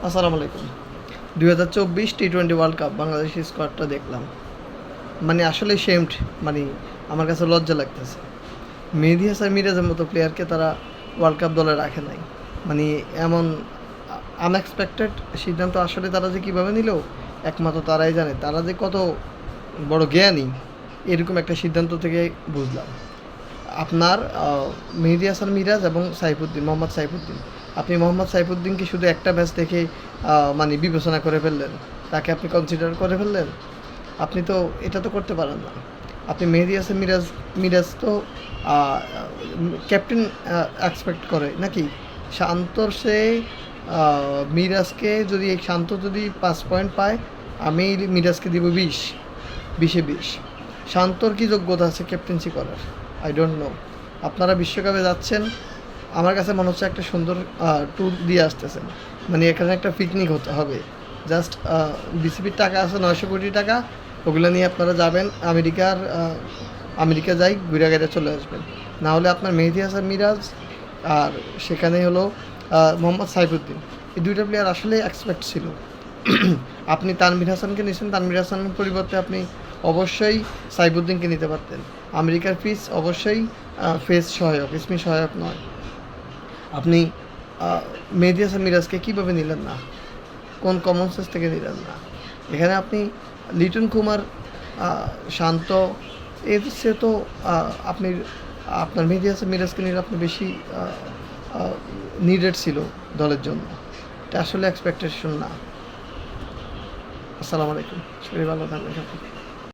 আসসালামু আলাইকুম। 2024 টি-20 world cup Bangladesh স্কোয়াডটা দেখলাম। মানে আসলে শেমড, মানে আমার কাছে লজ্জা লাগতেছে। মেহেদী হাসান মিরাজের মতো প্লেয়ারকে তারা ওয়ার্ল্ড কাপ দলে রাখে নাই। মানে এমন আনএক্সপেক্টেড সিদ্ধান্ত আসলে তারা যে কীভাবে নিল একমাত্র তারাই জানে। তারা যে কত বড় জ্ঞানী এরকম একটা সিদ্ধান্ত থেকে বুঝলাম। আপনার মেহেদী হাসান মিরাজ এবং সাইফুদ্দিন, মোহাম্মদ সাইফুদ্দিন, আপনি মোহাম্মদ সাইফুদ্দিনকে শুধু একটা ম্যাচ দেখে মানে বিবেচনা করে ফেললেন, তাকে আপনি কনসিডার করে ফেললেন। আপনি তো এটা তো করতে পারেন না। আপনি মেহেদী হাসান মিরাজ তো ক্যাপ্টেন এক্সপেক্ট করে নাকি? শান্তর সে মিরাজকে যদি শান্ত যদি 5 পয়েন্ট পায়, আমি মিরাজকে দিব 20-20 শান্তর কি যোগ্যতা আছে ক্যাপ্টেন্সি করার? I don't know. আপনারা বিশ্বকাপে যাচ্ছেন, আমার কাছে মনে হচ্ছে একটা সুন্দর ট্যুর দিয়ে আসতেছেন। মানে এখানে একটা পিকনিক হতে হবে। জাস্ট বিসিবির টাকা আছে 900 কোটি টাকা, ওগুলো নিয়ে আপনারা যাবেন আমেরিকা যাই ঘুরে গেড়ে চলে আসবেন। না হলে আপনার মেহেদী হাসান মিরাজ আর সেখানে হলো মোহাম্মদ সাইফুদ্দিন, এই দুইটা প্লেয়ার আসলে এক্সপেক্ট ছিল। আপনি তানভীর হাসানকে নিয়েছেন, তানভীর হাসানের পরিবর্তে আপনি অবশ্যই সাইফুদ্দিনকে নিতে পারতেন। আমেরিকার পিচ অবশ্যই ফেস সহায়ক, স্পিন সহায়ক নয়। আপনি মেহেদী হাসান মিরাজকে কীভাবে নিলেন না? কোন কমন সেন্স থেকে নিলেন না? এখানে আপনি লিটন কুমার, শান্ত, এর সে তো আপনি আপনার মেহেদী হাসান মিরাজকে নিলে আপনি বেশি নিডেড ছিল দলের জন্য। এটা আসলে এক্সপেকটেশন না। আসসালামু আলাইকুম। শরীর ভালো থাকবেন।